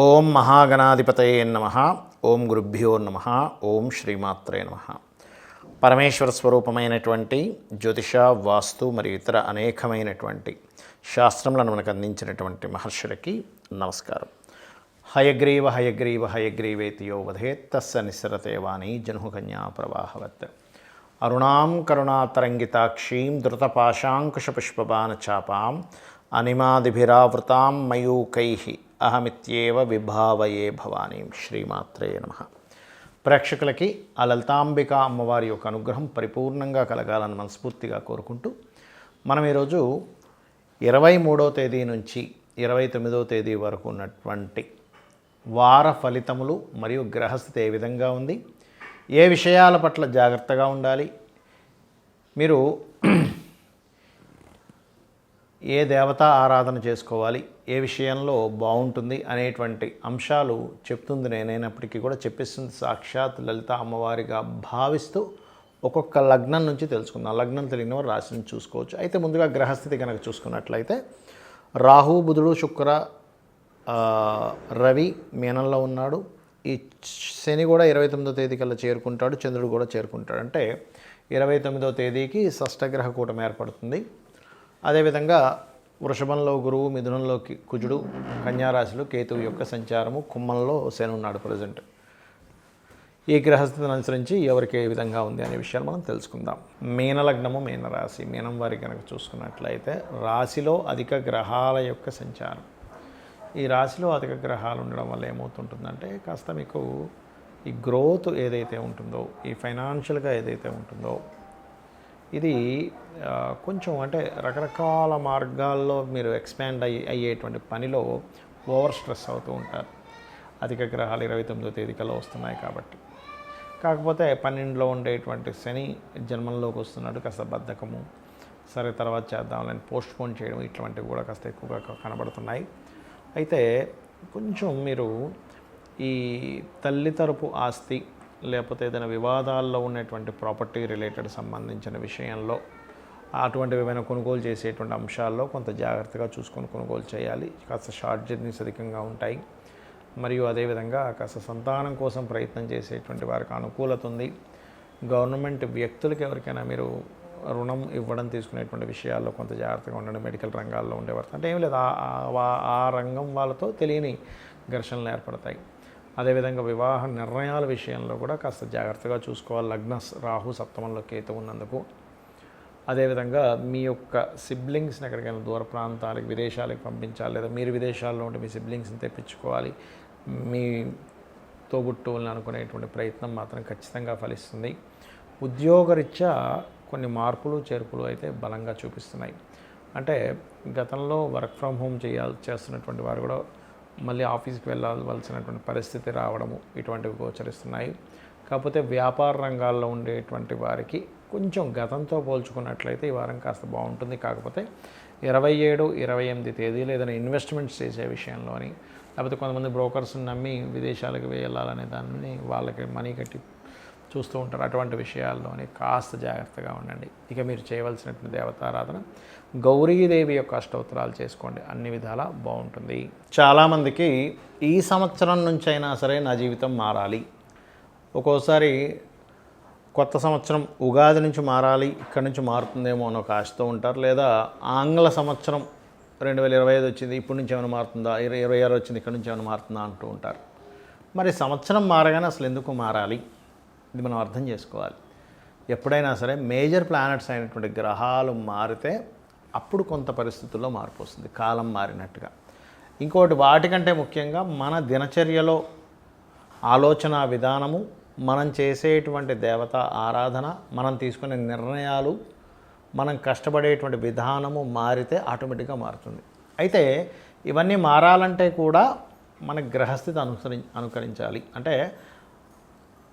ఓం మహాగణాధిపతయే నమః. ఓం గురుభ్యో నమః. ఓం శ్రీమాత్రే నమః. పరమేశ్వర స్వరూపమైనటువంటి జ్యోతిష, వాస్తు మరియు ఇతర అనేకమైనటువంటి శాస్త్రములను మనకు అందించినటువంటి మహర్షులకి నమస్కారం. హయగ్రీవ హయగ్రీవ హయగ్రీవేతి యో వదేత్ తస్య నిస్సరతే వాణి జనుకన్యా ప్రవాహవత్. అరుణాం కరుణాతరంగితాక్షీం ధృతపాశాంకుశపుష్పబాణచాపాం అనిమాదిభిరావృతాం మయూకైః అహమిత్యేవ విభావయే భవానీం. శ్రీమాత్రే నమః. ప్రేక్షకులకి ఆ లలితాంబిక అమ్మవారి యొక్క అనుగ్రహం పరిపూర్ణంగా కలగాలని మనస్ఫూర్తిగా కోరుకుంటూ మనం ఈరోజు 23వ తేదీ నుంచి 29వ తేదీ వరకు ఉన్నటువంటి వార ఫలితములు మరియు గ్రహస్థితి ఏ విధంగా ఉంది, ఏ విషయాల పట్ల జాగ్రత్తగా ఉండాలి, మీరు ఏ దేవతా ఆరాధన చేసుకోవాలి, ఏ విషయంలో బాగుంటుంది అనేటువంటి అంశాలు చెప్తుంది నేనైనప్పటికీ కూడా చెప్పిస్తుంది సాక్షాత్ లలిత అమ్మవారిగా భావిస్తూ ఒక్కొక్క లగ్నం నుంచి తెలుసుకుందాం. లగ్నం తెలియని వారు రాశిని చూసుకోవచ్చు. అయితే ముందుగా గ్రహస్థితి కనుక చూసుకున్నట్లయితే రాహు, బుధుడు, శుక్ర, రవి మీనంలో ఉన్నాడు. ఈ శని కూడా 29వ తేదీ కల్లా చేరుకుంటాడు. చంద్రుడు కూడా చేరుకుంటాడు. అంటే 29వ తేదీకి షష్టగ్రహ కూటమి ఏర్పడుతుంది. అదేవిధంగా వృషభంలో గురువు, మిథునంలోకి కుజుడు, కన్యారాశిలో కేతువు యొక్క సంచారము, కుంభంలో శని ఉన్నాడు ప్రజెంట్. ఈ గ్రహస్థితిని అనుసరించి ఎవరికి ఏ విధంగా ఉంది అనే విషయాలు మనం తెలుసుకుందాం. మీనలగ్నము, మీనరాశి. మీనం వారికి కనుక చూసుకున్నట్లయితే రాశిలో అధిక గ్రహాల యొక్క సంచారం. ఈ రాశిలో అధిక గ్రహాలు ఉండడం వల్ల ఏమవుతుంటుందంటే కాస్త మీకు ఈ గ్రోత్ ఏదైతే ఉంటుందో, ఈ ఫైనాన్షియల్గా ఏదైతే ఉంటుందో, ఇది కొంచెం అంటే రకరకాల మార్గాల్లో మీరు ఎక్స్పాండ్ అయ్యేటువంటి పనిలో ఓవర్ స్ట్రెస్ అవుతూ ఉంటారు. అధిక గ్రహాలు 29వ తేదీ కల్లా వస్తున్నాయి కాబట్టి. కాకపోతే 12లో ఉండేటువంటి శని జన్మంలోకి వస్తున్నాడు. కాస్త బద్ధకము, సరే తర్వాత చేద్దామని పోస్ట్ పోన్ చేయడం ఇటువంటివి కూడా కాస్త ఎక్కువగా కనబడుతున్నాయి. అయితే కొంచెం మీరు ఈ తల్లి తరపు ఆస్తి లేకపోతే ఏదైనా వివాదాల్లో ఉన్నటువంటి ప్రాపర్టీ రిలేటెడ్ సంబంధించిన విషయంలో అటువంటివి ఏమైనా కొనుగోలు చేసేటువంటి అంశాల్లో కొంత జాగ్రత్తగా చూసుకొని కొనుగోలు చేయాలి. కాస్త షార్ట్ జర్నీస్ అధికంగా ఉంటాయి. మరియు అదేవిధంగా కాస్త సంతానం కోసం ప్రయత్నం చేసేటువంటి వారికి అనుకూలత ఉంది. గవర్నమెంట్ వ్యక్తులకి ఎవరికైనా మీరు రుణం ఇవ్వడం తీసుకునేటువంటి విషయాల్లో కొంత జాగ్రత్తగా ఉండండి. మెడికల్ రంగాల్లో ఉండేవారు అంటే ఏం లేదు, ఆ రంగం వాళ్ళతో తెలియని ఘర్షణలు ఏర్పడతాయి. అదేవిధంగా వివాహ నిర్ణయాల విషయంలో కూడా కాస్త జాగ్రత్తగా చూసుకోవాలి. లగ్న రాహు సప్తమంలో కేతు ఉన్నందుకు. అదేవిధంగా మీ యొక్క సిబ్లింగ్స్ని ఎక్కడికైనా దూర ప్రాంతాలకు, విదేశాలకు పంపించాలి, లేదా మీరు విదేశాల్లో ఉంటే మీ సిబ్లింగ్స్ని తెప్పించుకోవాలి. మీ తోబుట్టువులను అనుకునేటువంటి ప్రయత్నం మాత్రం ఖచ్చితంగా ఫలిస్తుంది. ఉద్యోగరీత్యా కొన్ని మార్పులు చేర్పులు అయితే బలంగా చూపిస్తున్నాయి. అంటే గతంలో వర్క్ ఫ్రమ్ హోమ్ చేస్తున్నటువంటి వారు కూడా మళ్ళీ ఆఫీస్కి వెళ్ళవలసినటువంటి పరిస్థితి రావడము ఇటువంటివి గోచరిస్తున్నాయి. కాకపోతే వ్యాపార రంగాల్లో ఉండేటువంటి వారికి కొంచెం గతంతో పోల్చుకున్నట్లయితే ఈ వారం కాస్త బాగుంటుంది. కాకపోతే 27, 28 తేదీలు ఏదైనా ఇన్వెస్ట్మెంట్స్ చేసే విషయంలోని, లేకపోతే కొంతమంది బ్రోకర్స్ని నమ్మి విదేశాలకు వెళ్ళాలనే దాన్ని వాళ్ళకి మనీ కట్టి చూస్తూ ఉంటారు. అటువంటి విషయాల్లోనే కాస్త జాగ్రత్తగా ఉండండి. ఇక మీరు చేయవలసినటువంటి దేవతారాధన గౌరీదేవి యొక్క అష్టోత్తరాలు చేసుకోండి. అన్ని విధాలా బాగుంటుంది. చాలామందికి ఈ సంవత్సరం నుంచి అయినా సరే నా జీవితం మారాలి, ఒక్కోసారి కొత్త సంవత్సరం ఉగాది నుంచి మారాలి, ఇక్కడి నుంచి మారుతుందేమో అని ఒక ఆశతో ఉంటారు. లేదా ఆంగ్ల సంవత్సరం 2025 వచ్చింది, ఇప్పటి నుంచి ఏమైనా మారుతుందా, 2026 వచ్చింది, ఇక్కడి నుంచి ఏమైనా మారుతుందా అంటూ ఉంటారు. మరి సంవత్సరం మారగానే అసలు ఎందుకు మారాలి, ఇది మనం అర్థం చేసుకోవాలి. ఎప్పుడైనా సరే మేజర్ ప్లానెట్స్ అయినటువంటి గ్రహాలు మారితే అప్పుడు కొంత పరిస్థితుల్లో మార్పు వస్తుంది, కాలం మారినట్టుగా. ఇంకోటి వాటికంటే ముఖ్యంగా మన దినచర్యలో ఆలోచన విధానము, మనం చేసేటువంటి దేవతా ఆరాధన, మనం తీసుకునే నిర్ణయాలు, మనం కష్టపడేటువంటి విధానము మారితే ఆటోమేటిక్గా మారుతుంది. అయితే ఇవన్నీ మారాలంటే కూడా మన గ్రహస్థితి అనుకరించాలి. అంటే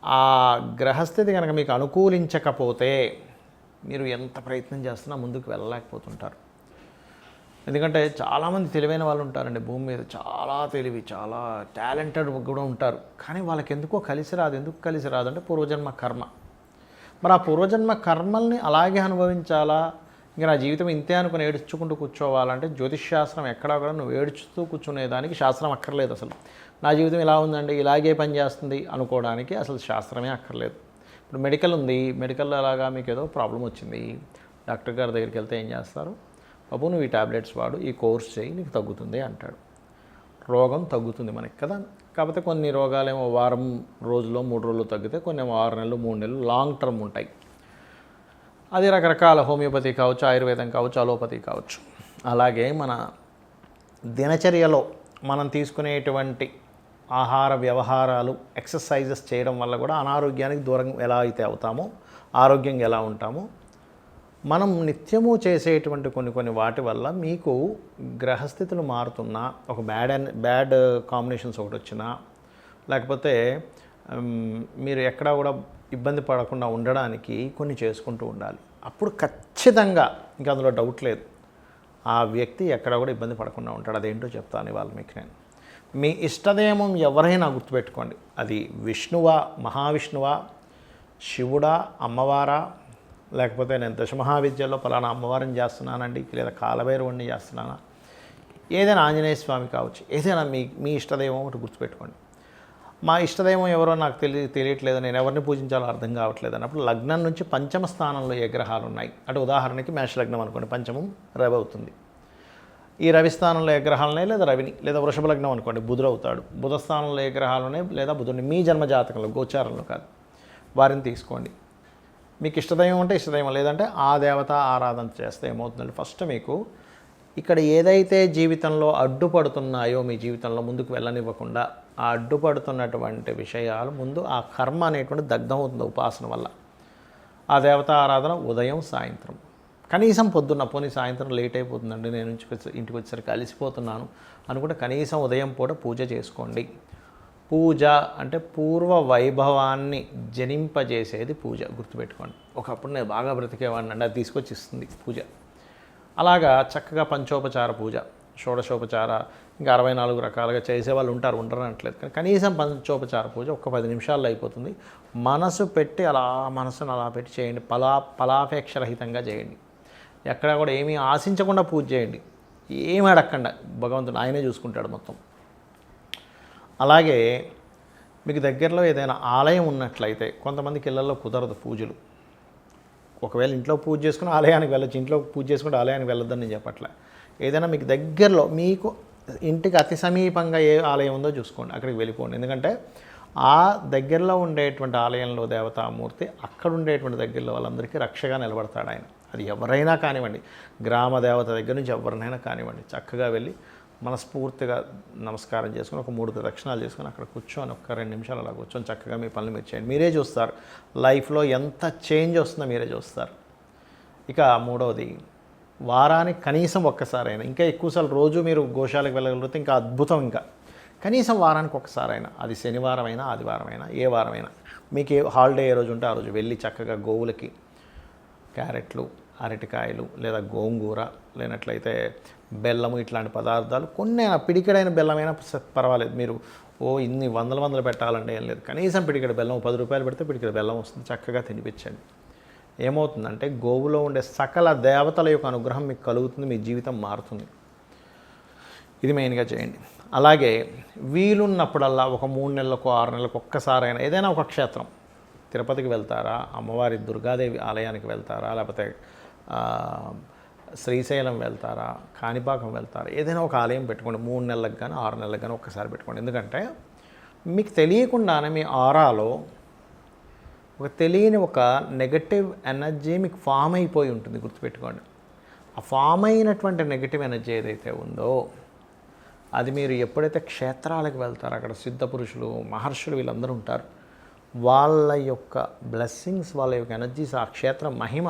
ఆ గ్రహస్థితి కనుక మీకు అనుకూలించకపోతే మీరు ఎంత ప్రయత్నం చేస్తున్నా ముందుకు వెళ్ళలేకపోతుంటారు. ఎందుకంటే చాలామంది తెలివైన వాళ్ళు ఉంటారండి భూమి మీద, చాలా తెలివి, చాలా టాలెంటెడ్ కూడా ఉంటారు. కానీ వాళ్ళకి ఎందుకో కలిసి రాదు. ఎందుకు కలిసి రాదు అంటే పూర్వజన్మ కర్మ. మరి ఆ పూర్వజన్మ కర్మల్ని అలాగే అనుభవించాలా, ఇంకా నా జీవితం ఇంతే అనుకుని ఏడ్చుకుంటూ కూర్చోవాలంటే జ్యోతిష్ శాస్త్రం ఎక్కడా కూడా నువ్వు ఏడ్చుతూ కూర్చునేదానికి శాస్త్రం అక్కర్లేదు. అసలు నా జీవితం ఇలా ఉందండి, ఇలాగే పనిచేస్తుంది అనుకోవడానికి అసలు శాస్త్రమే అక్కర్లేదు. ఇప్పుడు మెడికల్ ఉంది, మెడికల్లో అలాగా మీకు ఏదో ప్రాబ్లం వచ్చింది, డాక్టర్ గారి దగ్గరికి వెళ్తే ఏం చేస్తారు, బాబు నువ్వు ఈ టాబ్లెట్స్ వాడు, ఈ కోర్స్ చేయి, నీకు తగ్గుతుంది అంటాడు. రోగం తగ్గుతుంది మనకి కదా. కాకపోతే కొన్ని రోగాలేమో వారం రోజుల్లో 3 రోజులు తగ్గితే, కొన్ని 6 నెలలు 3 నెలలు లాంగ్ టర్మ్ ఉంటాయి. అది రకరకాల హోమియోపతి కావచ్చు, ఆయుర్వేదం కావచ్చు, అలోపతి కావచ్చు. అలాగే మన దినచర్యలో మనం తీసుకునేటువంటి ఆహార వ్యవహారాలు, ఎక్సర్సైజెస్ చేయడం వల్ల కూడా అనారోగ్యానికి దూరం ఎలా అయితే అవుతామో, ఆరోగ్యంగా ఎలా ఉంటామో, మనం నిత్యము చేసేటువంటి కొన్ని వాటి వల్ల మీకు గ్రహస్థితులు మారుతున్నా, ఒక బ్యాడ్ కాంబినేషన్స్ ఒకటి వచ్చినా, లేకపోతే మీరు ఎక్కడా కూడా ఇబ్బంది పడకుండా ఉండడానికి కొన్ని చేసుకుంటూ ఉండాలి. అప్పుడు ఖచ్చితంగా ఇంకా అందులో డౌట్ లేదు, ఆ వ్యక్తి ఎక్కడ కూడా ఇబ్బంది పడకుండా ఉంటాడు. అదేంటో చెప్తాను ఇవాళ మీకు నేను. మీ ఇష్టదైవం ఎవరైనా గుర్తుపెట్టుకోండి, అది విష్ణువా, మహావిష్ణువా, శివుడా, అమ్మవారా, లేకపోతే నేను దశమహావిద్యలో పలానా అమ్మవారిని చేస్తున్నానండి, లేదా కాలభైరవుడిని చేస్తున్నానా, ఏదైనా ఆంజనేయ స్వామి కావచ్చు, ఏదైనా మీ ఇష్టదైవం ఒకటి గుర్తుపెట్టుకోండి. మా ఇష్టదైవం ఎవరో నాకు తెలియట్లేదు, నేను ఎవరిని పూజించాలో అర్థం కావట్లేదు అన్నప్పుడు లగ్నం నుంచి పంచమ స్థానంలో ఏ గ్రహాలు ఉన్నాయి అంటే, ఉదాహరణకి మేష లగ్నం అనుకోండి, పంచమం రవి అవుతుంది. ఈ రవి స్థానంలో ఏ గ్రహాలు ఉన్నాయి, లేదా రవిని, లేదా వృషభ లగ్నం అనుకోండి, బుధుడు అవుతాడు. బుధ స్థానంలో ఏ గ్రహాలు ఉన్నాయి, లేదా బుధుడిని, మీ జన్మ జాతకంలో, గోచారంలో కాదు, వారిని తీసుకోండి. మీకు ఇష్టదైవం అంటే ఇష్టదైవం, లేదంటే ఆ దేవత ఆరాధన చేస్తే ఏమవుతుందంటే, ఫస్ట్ మీకు ఇక్కడ ఏదైతే జీవితంలో అడ్డుపడుతున్నాయో, మీ జీవితంలో ముందుకు వెళ్ళనివ్వకుండా ఆ అడ్డుపడుతున్నటువంటి విషయాలు ముందు ఆ కర్మ అనేటువంటి దగ్ధం అవుతుంది ఉపాసన వల్ల. ఆ దేవత ఆరాధన ఉదయం సాయంత్రం, కనీసం పొద్దున్న, పోనీ సాయంత్రం లేట్ అయిపోతుందండి, నేను ఇంటికి వచ్చేసరికి అలసిపోతున్నాను అనుకుంటే కనీసం ఉదయం పూట పూజ చేసుకోండి. పూజ అంటే పూర్వ వైభవాన్ని జనింపజేసేది పూజ, గుర్తుపెట్టుకోండి. ఒకప్పుడు నేను బాగా బ్రతికేవాడిని అండి, అది తీసుకొచ్చి ఇస్తుంది పూజ. అలాగా చక్కగా పంచోపచార పూజ, షోడశోపచార, ఇంకా 64 రకాలుగా చేసేవాళ్ళు ఉండరు అనట్లేదు, కానీ కనీసం పంచోపచార పూజ ఒక 10 నిమిషాల్లో అయిపోతుంది. మనసు పెట్టి మనసును అలా పెట్టి చేయండి, ఫలాపేక్షరహితంగా చేయండి. ఎక్కడ కూడా ఏమీ ఆశించకుండా పూజ చేయండి, ఏమీ అడగకుండా, భగవంతుడు ఆయనే చూసుకుంటాడు మొత్తం. అలాగే మీకు దగ్గరలో ఏదైనా ఆలయం ఉన్నట్లయితే, కొంతమందికి ఇళ్లలో కుదరదు పూజలు, ఒకవేళ ఇంట్లో పూజ చేసుకుని ఆలయానికి వెళ్ళచ్చు, ఇంట్లో పూజ చేసుకుంటే ఆలయానికి వెళ్ళొద్దని నేను చెప్పట్లే. ఏదైనా మీకు దగ్గరలో, మీకు ఇంటికి అతి సమీపంగా ఏ ఆలయం ఉందో చూసుకోండి, అక్కడికి వెళ్ళిపోండి. ఎందుకంటే ఆ దగ్గరలో ఉండేటువంటి ఆలయంలో దేవతామూర్తి అక్కడ ఉండేటువంటి దగ్గరలో వాళ్ళందరికీ రక్షగా నిలబడతాడు ఆయన. అది ఎవరైనా కానివ్వండి, గ్రామ దేవత దగ్గర నుంచి ఎవరినైనా కానివ్వండి, చక్కగా వెళ్ళి మనస్ఫూర్తిగా నమస్కారం చేసుకుని ఒక 3 ప్రదక్షిణాలు చేసుకుని అక్కడ కూర్చొని ఒక 2 నిమిషాలు అలా కూర్చొని చక్కగా మీ పనులు మీరు చేయండి. మీరే చూస్తారు లైఫ్లో ఎంత చేంజ్ వస్తుందో మీరే చూస్తారు. ఇక మూడవది, వారానికి కనీసం ఒక్కసారైనా, ఇంకా ఎక్కువసార్లు రోజు మీరు గోశాలకు వెళ్ళగలిగితే ఇంకా అద్భుతం. ఇంకా కనీసం వారానికి ఒక్కసారైనా, అది శనివారం అయినా ఆదివారం అయినా ఏ వారమైనా, మీకు ఏ హాలిడే ఏ రోజు ఉంటే ఆ రోజు వెళ్ళి చక్కగా గోవులకి క్యారెట్లు, అరటికాయలు, లేదా గోంగూర, లేనట్లయితే బెల్లము, ఇట్లాంటి పదార్థాలు కొన్ని, పిడికెడైన బెల్లమైనా పర్వాలేదు. మీరు ఇన్ని వందలు పెట్టాలంటే ఏం లేదు, కనీసం పిడికెడ బెల్లం, 10 రూపాయలు పెడితే పిడికెడ బెల్లం వస్తుంది, చక్కగా తినిపించండి. ఏమవుతుందంటే గోవులో ఉండే సకల దేవతల యొక్క అనుగ్రహం మీకు కలుగుతుంది, మీ జీవితం మారుతుంది. ఇది మెయిన్గా చేయండి. అలాగే వీలున్నప్పుడల్లా ఒక 3 నెలలకు 6 నెలలకు ఒక్కసారైనా ఏదైనా ఒక క్షేత్రం, తిరుపతికి వెళ్తారా, అమ్మవారి దుర్గాదేవి ఆలయానికి వెళ్తారా, లేకపోతే శ్రీశైలం వెళ్తారా, కాణిపాకం వెళ్తారా, ఏదైనా ఒక ఆలయం పెట్టుకోండి. 3 నెలలకు కానీ 6 నెలలకు కానీ ఒక్కసారి పెట్టుకోండి. ఎందుకంటే మీకు తెలియకుండానే మీ ఆరాలో ఒక తెలియని ఒక నెగటివ్ ఎనర్జీ మీకు ఫామ్ అయిపోయి ఉంటుంది, గుర్తుపెట్టుకోండి. ఆ ఫామ్ అయినటువంటి నెగటివ్ ఎనర్జీ ఏదైతే ఉందో అది మీరు ఎప్పుడైతే క్షేత్రాలకు వెళ్తారో అక్కడ సిద్ధ పురుషులు, మహర్షులు వీళ్ళందరూ ఉంటారు, వాళ్ళ యొక్క బ్లెస్సింగ్స్, వాళ్ళ యొక్క ఎనర్జీస్, ఆ క్షేత్రం మహిమ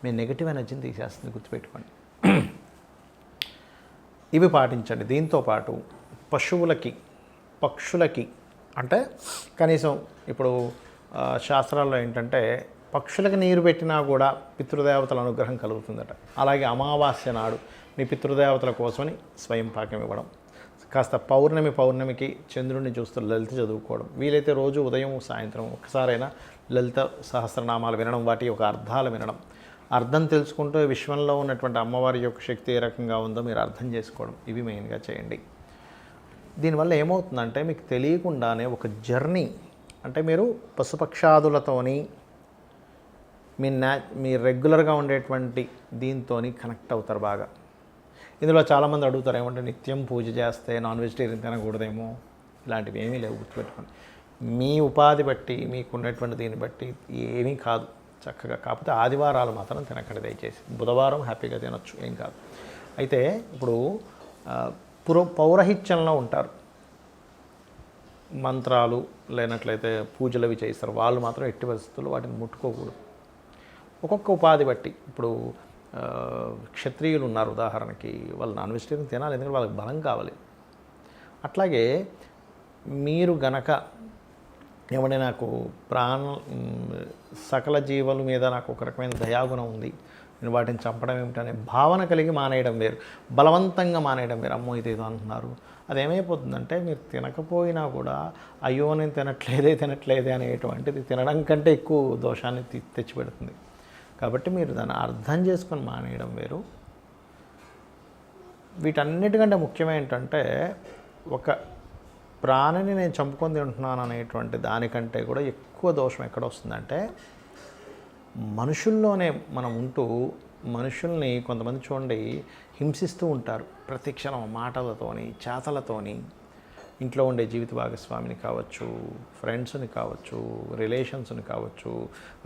మీ నెగటివ్ ఎనర్జీని తీసేస్తుంది, గుర్తుపెట్టుకోండి. ఇవి పాటించండి. దీంతోపాటు పశువులకి, పక్షులకి, అంటే కనీసం ఇప్పుడు శాస్త్రాల్లో ఏంటంటే పక్షులకి నీరు పెట్టినా కూడా పితృదేవతల అనుగ్రహం కలుగుతుందట. అలాగే అమావాస్య నాడు మీ పితృదేవతల కోసమని స్వయం పాకం ఇవ్వడం, కాస్త పౌర్ణమికి చంద్రుడిని చూస్తూ లలిత చదువుకోవడం, వీలైతే రోజు ఉదయం సాయంత్రం ఒక్కసారైనా లలిత సహస్రనామాలు వినడం, వాటి యొక్క అర్థాలు వినడం, అర్థం తెలుసుకుంటూ విశ్వంలో ఉన్నటువంటి అమ్మవారి యొక్క శక్తి ఏ రకంగా ఉందో మీరు అర్థం చేసుకోవడం, ఇవి మెయిన్గా చేయండి. దీనివల్ల ఏమవుతుందంటే మీకు తెలియకుండానే ఒక జర్నీ, అంటే మీరు పశుపక్షాదులతోని మీ రెగ్యులర్గా ఉండేటువంటి దీంతోని కనెక్ట్ అవుతారు బాగా. ఇందులో చాలామంది అడుగుతారు ఏమంటే నిత్యం పూజ చేస్తే నాన్ వెజిటేరియన్ తినకూడదేమో, ఇలాంటివి ఏమీ లేవు, గుర్తుపెట్టుకోండి. మీ ఉపాధి బట్టి మీకున్నటువంటి దీన్ని బట్టి ఏమీ కాదు చక్కగా. కాకపోతే ఆదివారాలు మాత్రం తినకండి దయచేసి. బుధవారం హ్యాపీగా తినొచ్చు, ఏం కాదు. అయితే ఇప్పుడు పౌరహిత్యంలో ఉంటారు, మంత్రాలు లేనట్లయితే పూజలు అవి చేస్తారు, వాళ్ళు మాత్రం ఎట్టి పరిస్థితుల్లో వాటిని ముట్టుకోకూడదు. ఒక్కొక్క ఉపాధి బట్టి, ఇప్పుడు క్షత్రియులు ఉన్నారు ఉదాహరణకి, వాళ్ళు నాన్ వెజిటేరియన్ తినాలి, ఎందుకంటే వాళ్ళకి బలం కావాలి. అట్లాగే మీరు గనక ఏమంటే నాకు సకల జీవుల మీద నాకు ఒక రకమైన దయాగుణం ఉంది, నేను వాటిని చంపడం ఏమిటనే భావన కలిగి మానేయడం వేరు, బలవంతంగా మానేయడం వేరు. అమ్మో ఇదేదో అంటున్నారు, అదేమైపోతుందంటే మీరు తినకపోయినా కూడా అయ్యో నేను తినట్లేదే అనేటువంటిది తినడం కంటే ఎక్కువ దోషాన్ని తెచ్చిపెడుతుంది. కాబట్టి మీరు దాన్ని అర్థం చేసుకొని మానేయడం వేరు. వీటన్నిటికంటే ముఖ్యమేంటంటే ఒక ప్రాణిని నేను చంపుకొని తింటున్నాను అనేటువంటి దానికంటే కూడా ఎక్కువ దోషం ఎక్కడ వస్తుందంటే మనుషుల్లోనే మనం ఉంటూ మనుషుల్ని కొంతమంది చూడండి హింసిస్తూ ఉంటారు ప్రతి క్షణం మాటలతోని చేతలతోని. ఇంట్లో ఉండే జీవిత భాగస్వామిని కావచ్చు, ఫ్రెండ్స్ని కావచ్చు, రిలేషన్స్ని కావచ్చు,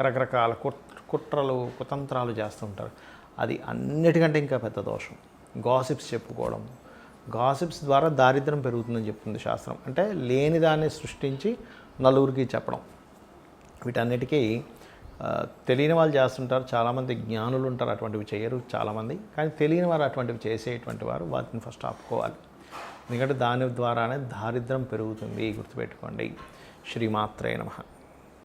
రకరకాల కుట్రలు కుతంత్రాలు చేస్తుంటారు. అది అన్నిటికంటే ఇంకా పెద్ద దోషం. గాసిప్స్ చెప్పుకోవడం, గాసిప్స్ ద్వారా దారిద్ర్యం పెరుగుతుందని చెప్తుంది శాస్త్రం. అంటే లేని దాన్ని సృష్టించి నలుగురికి చెప్పడం. వీటన్నిటికీ తెలియని వాళ్ళు చేస్తుంటారు, చాలామంది జ్ఞానులు ఉంటారు అటువంటివి చేయరు చాలామంది. కానీ తెలియని వారు అటువంటివి చేసేటువంటి వారు వాటిని ఫస్ట్ ఆపుకోవాలి, ఎందుకంటే దాని ద్వారానే దారిద్ర్యం పెరుగుతుంది, గుర్తుపెట్టుకోండి. శ్రీమాత్రే నమః.